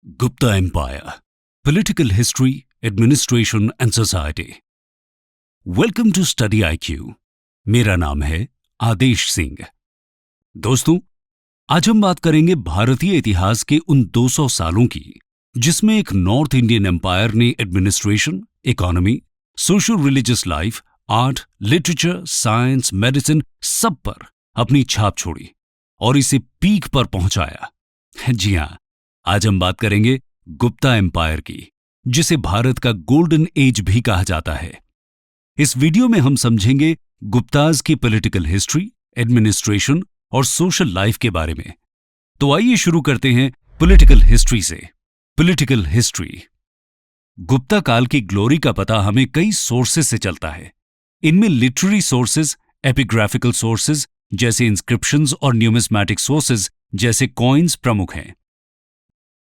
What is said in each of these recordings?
Gupta Empire, Political History, Administration and Society. Welcome to study IQ। मेरा नाम है आदेश सिंह। दोस्तों, आज हम बात करेंगे भारतीय इतिहास के उन 200 सालों की जिसमें एक नॉर्थ इंडियन एम्पायर ने administration, economy, social religious life, art, literature, science, medicine सब पर अपनी छाप छोड़ी और इसे पीक पर पहुंचाया। जी हां, आज हम बात करेंगे गुप्ता एम्पायर की, जिसे भारत का गोल्डन एज भी कहा जाता है। इस वीडियो में हम समझेंगे गुप्ताज की पॉलिटिकल हिस्ट्री, एडमिनिस्ट्रेशन और सोशल लाइफ के बारे में। तो आइए शुरू करते हैं पॉलिटिकल हिस्ट्री से। Political history. गुप्ता काल की ग्लोरी का पता हमें कई सोर्सेज से चलता है। इनमें लिटरेरी सोर्सेज, एपिग्राफिकल सोर्सेज जैसे इंस्क्रिप्शंस और न्यूमिस्मैटिक सोर्सेज जैसे कॉइन्स प्रमुख हैं।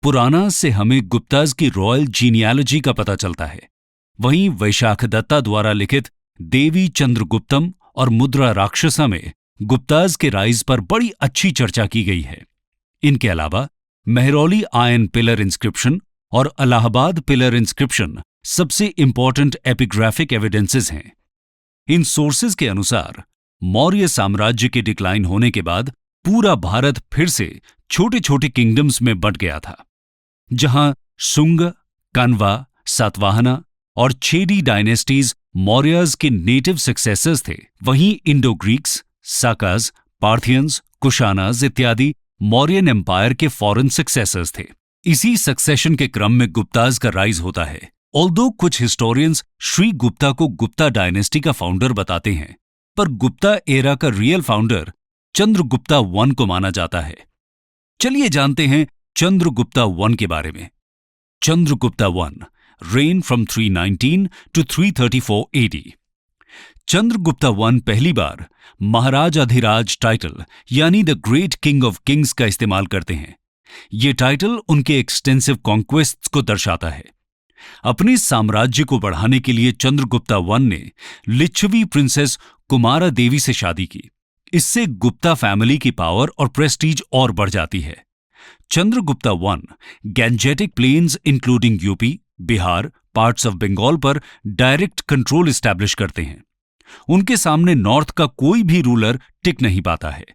पुराना से हमें गुप्ताज की रॉयल जीनियालॉजी का पता चलता है। वहीं वैशाख दत्ता द्वारा लिखित देवी चंद्रगुप्तम और मुद्रा राक्षसा में गुप्ताज के राइज पर बड़ी अच्छी चर्चा की गई है। इनके अलावा मेहरौली आयन पिलर इंस्क्रिप्शन और अलाहाबाद पिलर इंस्क्रिप्शन सबसे इंपॉर्टेंट एपिग्राफिक एविडेंसेस हैं। इन सोर्सेज के अनुसार मौर्य साम्राज्य के डिक्लाइन होने के बाद पूरा भारत फिर से छोटे छोटे किंगडम्स में बंट गया था। जहां शुंग, कन्वा, सातवाहना और छेदी डायनेस्टीज मौर्यज के नेटिव सक्सेसर्स थे, वहीं इंडो ग्रीक्स, साकाज, पार्थियंस, कुशानाज इत्यादि मौर्यन एम्पायर के फॉरेन सक्सेसर्स थे। इसी सक्सेशन के क्रम में गुप्ताज का राइज होता है। ऑल्दो कुछ हिस्टोरियंस श्री गुप्ता को गुप्ता डायनेस्टी का फाउंडर बताते हैं, पर गुप्ता एरा का रियल फाउंडर चंद्रगुप्ता वन को माना जाता है। चलिए जानते हैं चंद्रगुप्ता वन के बारे में। Chandragupta one rain from 319 to 334 AD। Chandragupta one पहली बार महाराज अधिराज टाइटल यानी the great king of Kings का इस्तेमाल करते हैं। ये टाइटल उनके एक्सटेंसिव कॉन्क्वेस्ट्स को दर्शाता है। अपने साम्राज्य को बढ़ाने के लिए चंद्रगुप्ता वन ने लिच्छवी प्रिंसेस कुमारा देवी से शादी की। इससे गुप्ता फैमिली की पावर और प्रेस्टीज और बढ़ जाती है। Chandragupta one gangetic plains including UP, Bihar, parts of Bengal पर डायरेक्ट कंट्रोल एस्टैब्लिश करते हैं। उनके सामने नॉर्थ का कोई भी रूलर टिक नहीं पाता है।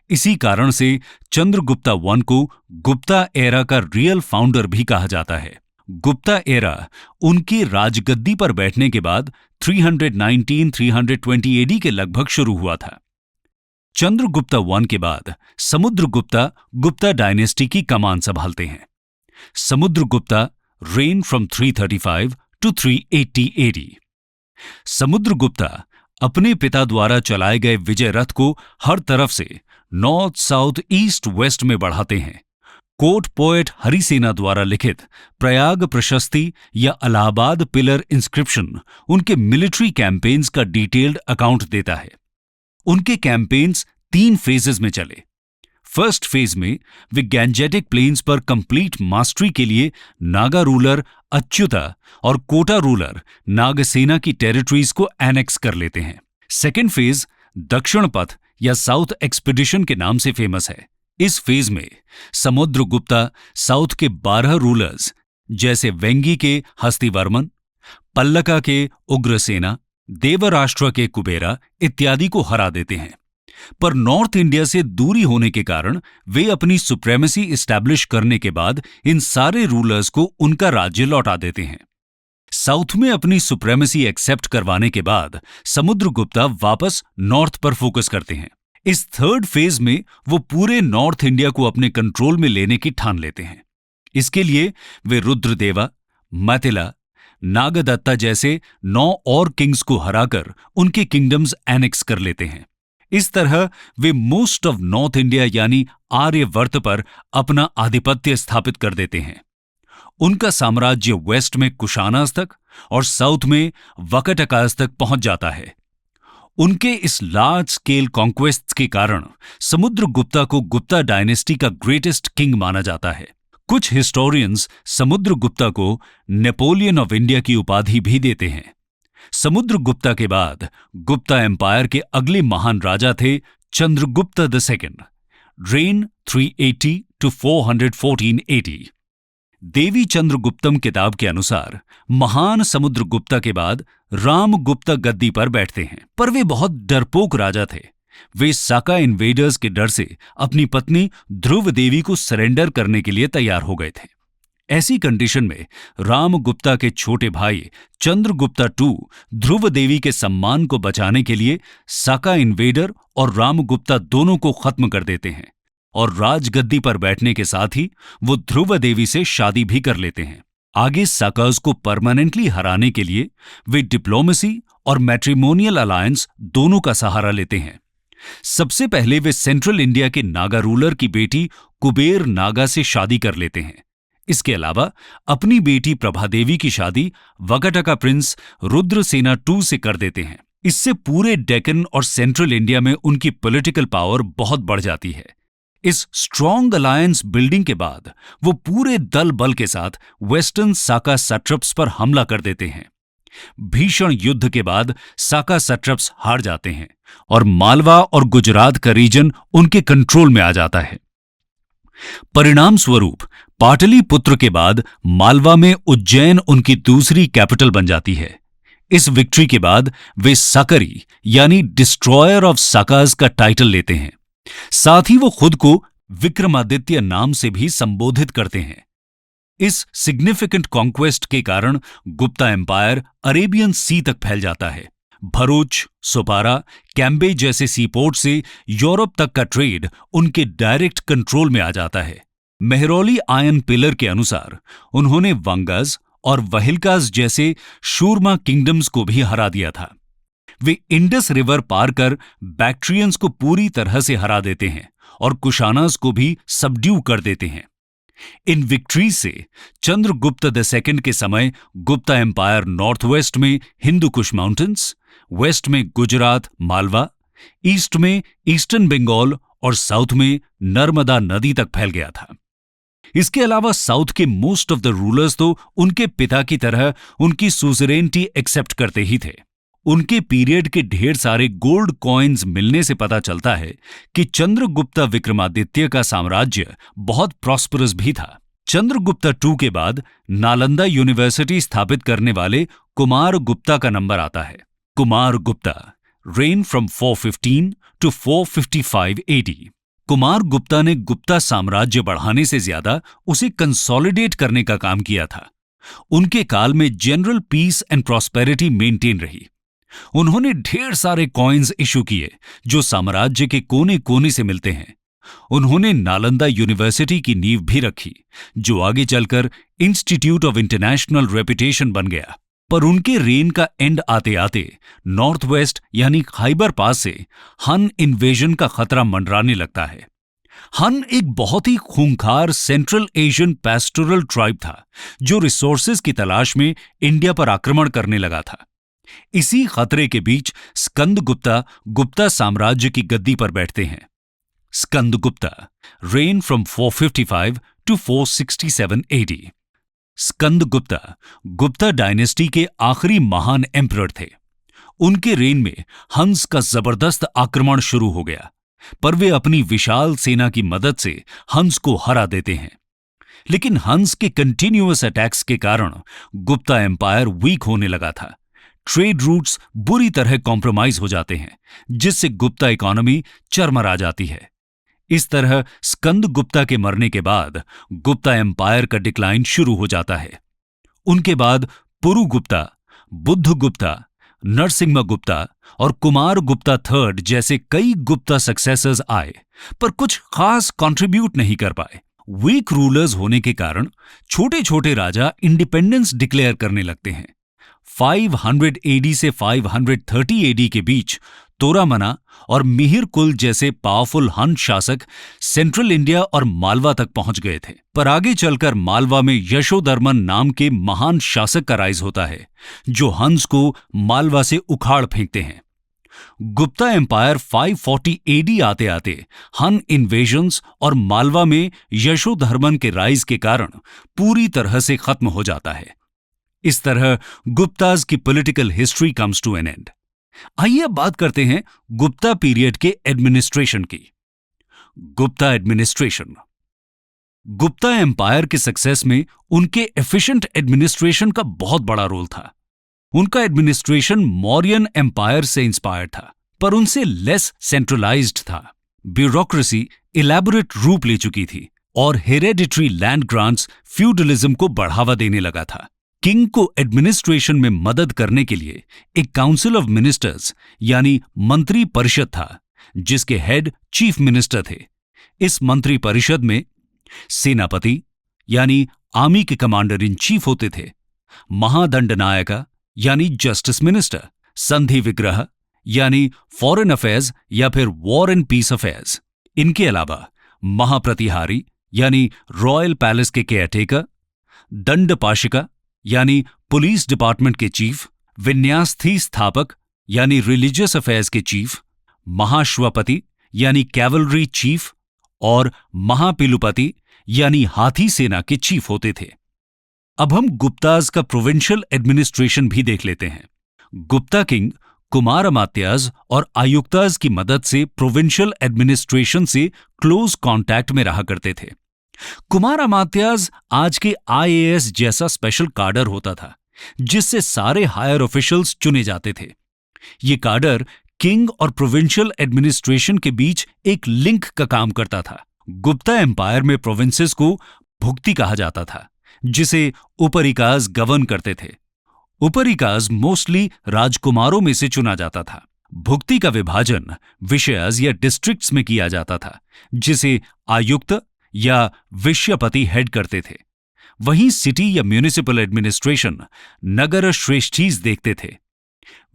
इसी कारण से चंद्रगुप्ता वन को गुप्ता एरा का रियल फाउंडर भी कहा जाता है। गुप्ता एरा उनकी राजगद्दी पर बैठने के बाद 319-320 AD के लगभग शुरू हुआ था। चंद्रगुप्ता वन के बाद समुद्रगुप्ता गुप्ता डायनेस्टी की कमान संभालते हैं। Samudragupta rain from 335 to 380 AD। Samudragupta अपने पिता द्वारा चलाए गए विजय रथ को हर तरफ से नॉर्थ, साउथ, ईस्ट, वेस्ट में बढ़ाते हैं। कोर्ट पोएट हरिसेना द्वारा लिखित प्रयाग प्रशस्ति या अलाहाबाद पिलर इंस्क्रिप्शन उनके मिलिट्री कैंपेन्स का डिटेल्ड अकाउंट देता है। उनके कैंपेन्स 3 फेजेस में चले। फर्स्ट फेज में वे गैंजेटिक प्लेन्स पर कंप्लीट मास्टरी के लिए नागा रूलर अच्युता और कोटा रूलर नागसेना की टेरिटरीज को एनेक्स कर लेते हैं। सेकेंड फेज दक्षिण पथ या साउथ एक्सपीडिशन के नाम से फेमस है। इस फेज में समुद्रगुप्ता साउथ के 12 रूलर्स जैसे वेंगी के हस्तिवर्मन, पल्लका के उग्रसेना, देवराष्ट्र के कुबेरा इत्यादि को हरा देते हैं। पर नॉर्थ इंडिया से दूरी होने के कारण वे अपनी सुप्रेमेसी इस्टैब्लिश करने के बाद इन सारे रूलर्स को उनका राज्य लौटा देते हैं। साउथ में अपनी सुप्रेमेसी एक्सेप्ट करवाने के बाद समुद्रगुप्ता वापस नॉर्थ पर फोकस करते हैं। इस थर्ड फेज में वो पूरे नॉर्थ इंडिया को अपने कंट्रोल में लेने की ठान लेते हैं। इसके लिए वे रुद्रदेवा, मतिला, नागदत्ता जैसे 9 और किंग्स को हराकर उनके किंगडम्स एनेक्स कर लेते हैं। इस तरह वे मोस्ट ऑफ नॉर्थ इंडिया यानी आर्यवर्त पर अपना आधिपत्य स्थापित कर देते हैं। उनका साम्राज्य वेस्ट में कुशानाज तक और साउथ में वकटकाज तक पहुंच जाता है। उनके इस लार्ज स्केल कॉन्क्वेस्ट्स के कारण समुद्रगुप्ता को गुप्ता डायनेस्टी का ग्रेटेस्ट किंग माना जाता है। कुछ हिस्टोरियंस समुद्रगुप्ता को नेपोलियन ऑफ इंडिया की उपाधि भी देते हैं। समुद्रगुप्ता के बाद गुप्ता एम्पायर के अगले महान राजा थे Chandragupta II, rain 380 to 414 AD। देवी चंद्रगुप्तम किताब के अनुसार महान समुद्रगुप्ता के बाद रामगुप्ता गद्दी पर बैठते हैं, पर वे बहुत डरपोक राजा थे। वे साका इन्वेडर्स के डर से अपनी पत्नी ध्रुव देवी को सरेंडर करने के लिए तैयार हो गए थे। ऐसी कंडीशन में रामगुप्ता के छोटे भाई चंद्रगुप्ता II ध्रुव देवी के सम्मान को बचाने के लिए साका इन्वेडर और रामगुप्ता दोनों को खत्म कर देते हैं और राजगद्दी पर बैठने के साथ ही वो ध्रुव देवी से शादी भी कर लेते हैं। आगे साकाज को परमानेंटली हराने के लिए वे डिप्लोमेसी और मैट्रिमोनियल अलायंस दोनों का सहारा लेते हैं। सबसे पहले वे सेंट्रल इंडिया के नागा रूलर की बेटी कुबेर नागा से शादी कर लेते हैं। इसके अलावा अपनी बेटी प्रभादेवी की शादी वकटका प्रिंस रुद्रसेना II से कर देते हैं। इससे पूरे डेक्कन और सेंट्रल इंडिया में उनकी पॉलिटिकल पावर बहुत बढ़ जाती है। इस स्ट्रॉन्ग अलायंस बिल्डिंग के बाद वो पूरे दल बल के साथ वेस्टर्न साका सट्रप्स पर हमला कर देते हैं। भीषण युद्ध के बाद साका सट्रप्स हार जाते हैं और मालवा और गुजरात का रीजन उनके कंट्रोल में आ जाता है। परिणाम स्वरूप पाटलिपुत्र के बाद मालवा में उज्जैन उनकी दूसरी कैपिटल बन जाती है। इस विक्ट्री के बाद वे सकरी यानी डिस्ट्रॉयर ऑफ साकाज का टाइटल लेते हैं। साथ ही वो खुद को विक्रमादित्य नाम से भी संबोधित करते हैं। इस सिग्निफिकेंट कॉन्क्वेस्ट के कारण गुप्ता एम्पायर अरेबियन सी तक फैल जाता है। भरूच, सोपारा, कैम्बे जैसे सीपोर्ट से यूरोप तक का ट्रेड उनके डायरेक्ट कंट्रोल में आ जाता है। मेहरौली आयन पिलर के अनुसार उन्होंने वंगाज और वहिलकाज जैसे शूरमा किंगडम्स को भी हरा दिया था। वे इंडस रिवर पार कर बैक्ट्रियंस को पूरी तरह से हरा देते हैं और कुशानास को भी सबड्यू कर देते हैं। इन विक्ट्रीज से चंद्रगुप्त II के समय गुप्ता एम्पायर नॉर्थ वेस्ट में हिंदू कुश माउंटेन्स, वेस्ट में गुजरात मालवा, ईस्ट में ईस्टर्न बंगाल और साउथ में नर्मदा नदी तक फैल गया था। इसके अलावा साउथ के मोस्ट ऑफ द रूलर्स तो उनके पिता की तरह उनकी सुजरेनिटी एक्सेप्ट करते ही थे। उनके पीरियड के ढेर सारे गोल्ड कॉइन्स मिलने से पता चलता है कि चंद्रगुप्ता विक्रमादित्य का साम्राज्य बहुत प्रॉस्परस भी था। चंद्रगुप्ता II के बाद नालंदा यूनिवर्सिटी स्थापित करने वाले कुमार गुप्ता का नंबर आता है। Kumar Gupta rain from 415 to 455 AD। Kumar Gupta ने गुप्ता साम्राज्य बढ़ाने से ज्यादा उसे कंसोलिडेट करने का काम किया था। उनके काल में general peace and prosperity maintain रही। उन्होंने ढेर सारे कॉइन्स इशू किए जो साम्राज्य के कोने कोने से मिलते हैं। उन्होंने नालंदा यूनिवर्सिटी की नींव भी रखी, जो आगे चलकर इंस्टीट्यूट ऑफ इंटरनेशनल रेपुटेशन बन गया। पर उनके रेन का एंड आते आते नॉर्थ वेस्ट यानी खैबर पास से हन इन्वेजन का खतरा मंडराने लगता है। हन एक बहुत ही खूंखार सेंट्रल एशियन पैस्टोरल ट्राइब था जो रिसोर्सेज की तलाश में इंडिया पर आक्रमण करने लगा था। इसी खतरे के बीच स्कंदगुप्ता गुप्ता साम्राज्य की गद्दी पर बैठते हैं। Skandagupta reign from 455 to 467 AD। Skandagupta Gupta dynasty के आखिरी महान एम्परर थे। उनके रेन में हंस का जबरदस्त आक्रमण शुरू हो गया, पर वे अपनी विशाल सेना की मदद से हंस को हरा देते हैं। लेकिन हंस के कंटिन्यूअस अटैक्स के कारण गुप्ता एम्पायर वीक होने लगा था। ट्रेड रूट्स बुरी तरह कॉम्प्रोमाइज हो जाते हैं, जिससे गुप्ता इकोनॉमी चरमरा जाती है। इस तरह स्कंदगुप्ता के मरने के बाद गुप्ता एम्पायर का डिक्लाइन शुरू हो जाता है। उनके बाद पुरुगुप्ता, बुद्धगुप्ता, नरसिंहगुप्ता और कुमार गुप्ता III जैसे कई गुप्ता सक्सेसर्स आए, पर कुछ खास कंट्रीब्यूट नहीं कर पाए। वीक रूलर्स होने के कारण छोटे छोटे राजा इंडिपेंडेंस डिक्लेयर करने लगते हैं। 500 AD से 530 AD के बीच तोरामना और मिहिर कुल जैसे पावरफुल हन शासक सेंट्रल इंडिया और मालवा तक पहुंच गए थे। पर आगे चलकर मालवा में यशोधर्मन नाम के महान शासक का राइज होता है, जो हंस को मालवा से उखाड़ फेंकते हैं। गुप्ता एम्पायर 540 AD आते आते हन इन्वेजन्स और मालवा में यशोधर्मन के राइज के कारण पूरी तरह से खत्म हो जाता है। इस तरह गुप्ताज की political history comes to an end. आइए अब बात करते हैं गुप्ता पीरियड के एडमिनिस्ट्रेशन की। गुप्ता एडमिनिस्ट्रेशन। गुप्ता एम्पायर के सक्सेस में उनके एफिशिएंट एडमिनिस्ट्रेशन का बहुत बड़ा रोल था। उनका एडमिनिस्ट्रेशन मौर्यन एम्पायर से इंस्पायर्ड था, पर उनसे लेस सेंट्रलाइज्ड था। ब्यूरोक्रेसी इलैबोरेट रूप ले चुकी थी और हेरेडिटरी लैंड ग्रांट्स फ्यूडलिज्म को बढ़ावा देने लगा था। किंग को एडमिनिस्ट्रेशन में मदद करने के लिए एक काउंसिल ऑफ मिनिस्टर्स यानी मंत्री परिषद था, जिसके हेड चीफ मिनिस्टर थे। इस मंत्री परिषद में सेनापति यानी आर्मी के कमांडर इन चीफ होते थे, महादंडनायका यानी जस्टिस मिनिस्टर, संधि विग्रह यानी फॉरेन अफेयर्स या फिर वॉर एंड पीस अफेयर्स। इनके अलावा महाप्रतिहारी यानी रॉयल पैलेस के केयरटेकर, दंडपाशिका यानी पुलिस डिपार्टमेंट के चीफ, विन्यास्थी स्थापक यानी रिलीजियस अफेयर्स के चीफ, महाश्वपति यानी कैवलरी चीफ और महापिलुपति यानी हाथी सेना के चीफ होते थे। अब हम गुप्ताज का प्रोविंशियल एडमिनिस्ट्रेशन भी देख लेते हैं। गुप्ता किंग कुमार अमात्याज और आयुक्ताज की मदद से प्रोविंशियल एडमिनिस्ट्रेशन से क्लोज कांटेक्ट में रहा करते थे। कुमार अमात्याज आज के आईएएस जैसा स्पेशल काडर होता था, जिससे सारे हायर ऑफिशियल्स चुने जाते थे। ये काडर किंग और प्रोविंशियल एडमिनिस्ट्रेशन के बीच एक लिंक का काम करता था। गुप्ता एम्पायर में प्रोविंसेस को भुक्ति कहा जाता था, जिसे उपरिकाज गवर्न करते थे। उपरिकाज मोस्टली राजकुमारों में से चुना जाता था। भुक्ति का विभाजन विषयज या डिस्ट्रिक्ट्स में किया जाता था, जिसे आयुक्त या विषयपति हेड करते थे। वहीं सिटी या म्यूनिसिपल एडमिनिस्ट्रेशन नगर श्रेष्ठीज देखते थे।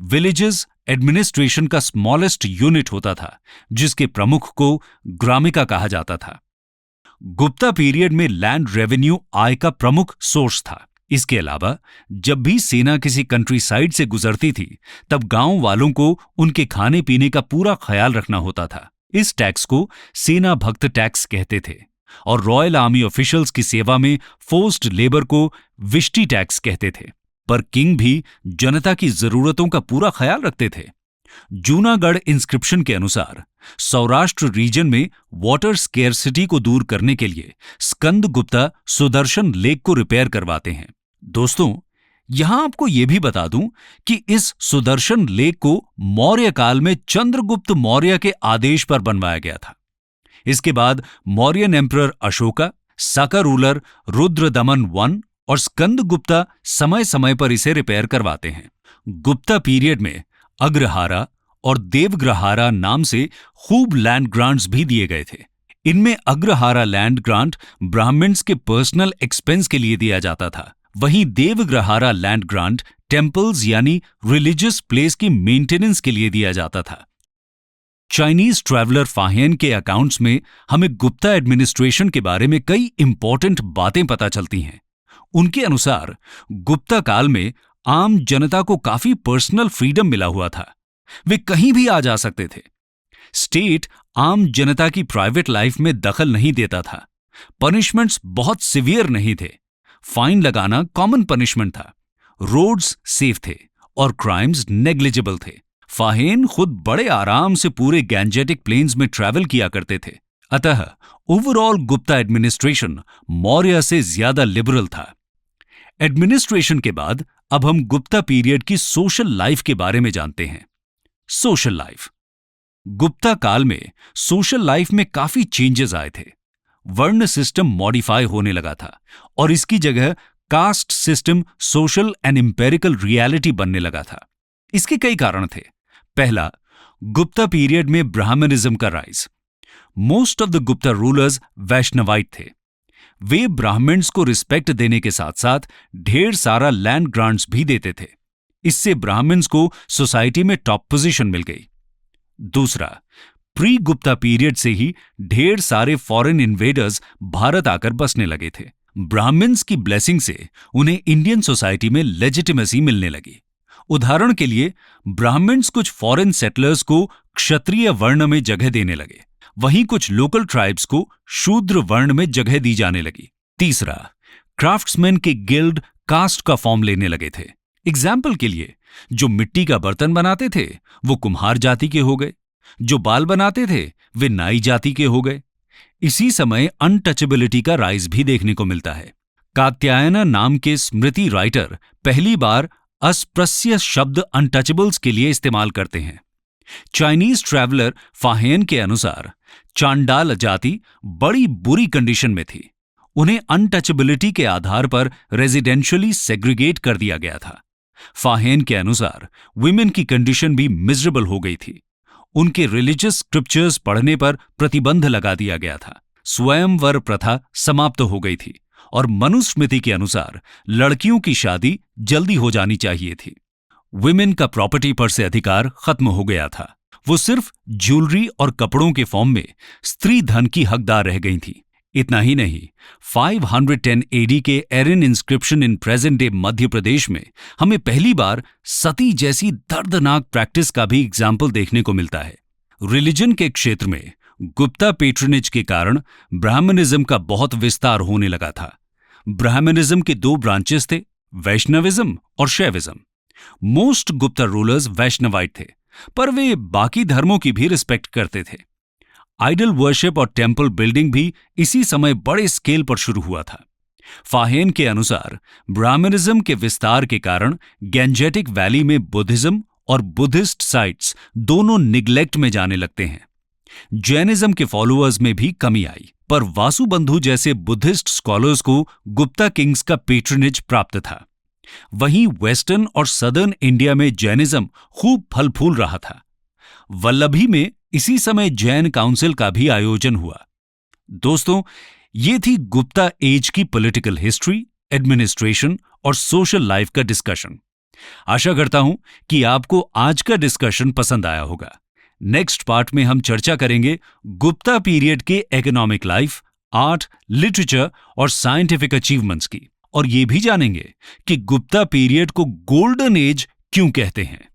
विलेजेस एडमिनिस्ट्रेशन का स्मॉलेस्ट यूनिट होता था, जिसके प्रमुख को ग्रामिका कहा जाता था। गुप्ता पीरियड में लैंड रेवेन्यू आय का प्रमुख सोर्स था। इसके अलावा जब भी सेना किसी कंट्री साइड से गुजरती थी, तब गांव वालों को उनके खाने पीने का पूरा ख्याल रखना होता था। इस टैक्स को सेना भक्त टैक्स कहते थे और रॉयल आर्मी ऑफिशियल्स की सेवा में फोर्स्ड लेबर को विष्टी टैक्स कहते थे। पर किंग भी जनता की जरूरतों का पूरा ख्याल रखते थे। जूनागढ़ इंस्क्रिप्शन के अनुसार सौराष्ट्र रीजन में वाटर स्केर्सिटी को दूर करने के लिए स्कंद गुप्ता सुदर्शन लेक को रिपेयर करवाते हैं। दोस्तों, यहां आपको यह भी बता दूं कि इस सुदर्शन लेक को मौर्य काल में चंद्रगुप्त मौर्य के आदेश पर बनवाया गया था। इसके बाद Mauryan emperor Ashoka, Saka ruler Rudradaman I और स्कंद गुप्ता समय समय पर इसे रिपेयर करवाते हैं। गुप्ता पीरियड में अग्रहारा और देवग्रहारा नाम से खूब लैंड ग्रांट्स भी दिए गए थे। इनमें अग्रहारा लैंड ग्रांट ब्राह्मण्स के पर्सनल एक्सपेंस के लिए दिया जाता था, वहीं देवग्रहारा लैंड ग्रांट टेम्पल्स यानी रिलीजियस प्लेस की मेंटेनेंस के लिए दिया जाता था। चाइनीज ट्रैवलर फाहियन के अकाउंट्स में हमें गुप्ता एडमिनिस्ट्रेशन के बारे में कई इंपॉर्टेंट बातें पता चलती हैं। उनके अनुसार गुप्ता काल में आम जनता को काफी पर्सनल फ्रीडम मिला हुआ था। वे कहीं भी आ जा सकते थे। स्टेट आम जनता की प्राइवेट लाइफ में दखल नहीं देता था। पनिशमेंट्स बहुत सिवियर नहीं थे। फाइन लगाना कॉमन पनिशमेंट था। रोड्स सेफ थे और क्राइम्स नेग्लिजिबल थे। फाहेन खुद बड़े आराम से पूरे गैंजेटिक प्लेन्स में ट्रैवल किया करते थे। अतः ओवरऑल गुप्ता एडमिनिस्ट्रेशन मौर्य से ज्यादा लिबरल था। एडमिनिस्ट्रेशन के बाद अब हम गुप्ता पीरियड की सोशल लाइफ के बारे में जानते हैं। Social life. गुप्ता काल में सोशल लाइफ में काफी चेंजेस आए थे। वर्ण सिस्टम मॉडिफाई होने लगा था और इसकी जगह caste system social and empirical reality बनने लगा था। इसके कई कारण थे। पहला, गुप्ता पीरियड में ब्राह्मणिज्म का rise. Most of the Gupta rulers Vaishnavite थे। वे ब्राह्मण्स को रिस्पेक्ट देने के साथ साथ ढेर सारा लैंड ग्रांट्स भी देते थे। इससे ब्राह्मण्स को सोसाइटी में टॉप पोजीशन मिल गई। दूसरा, प्री गुप्ता पीरियड से ही ढेर सारे फॉरेन इन्वेडर्स भारत आकर बसने लगे थे। ब्राह्मण्स की ब्लेसिंग से उन्हें इंडियन सोसाइटी में लेजिटिमेसी मिलने लगी। उदाहरण के लिए ब्राह्मण्स कुछ फॉरेन सेटलर्स को क्षत्रिय वर्ण में जगह देने लगे, वहीं कुछ लोकल ट्राइब्स को शूद्र वर्ण में जगह दी जाने लगी। तीसरा, क्राफ्ट्समैन के गिल्ड कास्ट का फॉर्म लेने लगे थे। एग्जाम्पल के लिए, जो मिट्टी का बर्तन बनाते थे वो कुम्हार जाति के हो गए, जो बाल बनाते थे वे नाई जाति के हो गए। इसी समय अनटचेबिलिटी का राइज भी देखने को मिलता है। कात्यायना नाम के स्मृति राइटर पहली बार अस्पृश्य शब्द अनटचेबल्स के लिए इस्तेमाल करते हैं। चाइनीज ट्रैवलर फाहेन के अनुसार चांडाल जाति बड़ी बुरी कंडीशन में थी। उन्हें अनटचेबिलिटी के आधार पर रेजिडेंशियली सेग्रीगेट कर दिया गया था। फाहेन के अनुसार विमेन की कंडीशन भी मिजरेबल हो गई थी। उनके रिलीजियस स्क्रिप्चर्स पढ़ने पर प्रतिबंध लगा दिया गया था। स्वयंवर प्रथा समाप्त हो गई थी और मनुस्मृति के अनुसार लड़कियों की शादी जल्दी हो जानी चाहिए थी। विमेन का प्रॉपर्टी पर से अधिकार खत्म हो गया था। वो सिर्फ ज्वेलरी और कपड़ों के फॉर्म में स्त्री धन की हकदार रह गई थी। इतना ही नहीं, 510 एडी के Eran inscription in present day Madhya Pradesh में हमें पहली बार सती जैसी दर्दनाक प्रैक्टिस का भी एग्जाम्पल देखने को मिलता है। रिलीजन के क्षेत्र में गुप्ता पेट्रनेज के कारण ब्राह्मणिज्म का बहुत विस्तार होने लगा था। ब्राह्मणिज्म के दो ब्रांचेस थे, वैष्णविज्म और Shaivism. Most Gupta rulers Vaishnavite थे, पर वे बाकी धर्मों की भी रिस्पेक्ट करते थे। आइडल वर्शिप और टेम्पल बिल्डिंग भी इसी समय बड़े स्केल पर शुरू हुआ था। फाहेन के अनुसार ब्राह्मणिज्म के विस्तार के कारण गैंजेटिक वैली में बुद्धिज्म और बुद्धिस्ट साइट्स दोनों निग्लेक्ट में जाने लगते हैं। जैनिज्म के फॉलोअर्स में भी कमी आई, पर वासुबंधु जैसे बुद्धिस्ट स्कॉलर्स को गुप्ता किंग्स का पेट्रनेज प्राप्त था। वहीं वेस्टर्न और सदर्न इंडिया में जैनिज्म खूब फल फूल रहा था। वल्लभी में इसी समय जैन काउंसिल का भी आयोजन हुआ। दोस्तों, ये थी गुप्ता एज की पॉलिटिकल हिस्ट्री, एडमिनिस्ट्रेशन और सोशल लाइफ का डिस्कशन। आशा करता हूं कि आपको आज का डिस्कशन पसंद आया होगा। नेक्स्ट पार्ट में हम चर्चा करेंगे गुप्ता पीरियड के इकोनॉमिक लाइफ, आर्ट, लिटरेचर और साइंटिफिक अचीवमेंट्स की, और ये भी जानेंगे कि गुप्ता पीरियड को गोल्डन एज क्यों कहते हैं।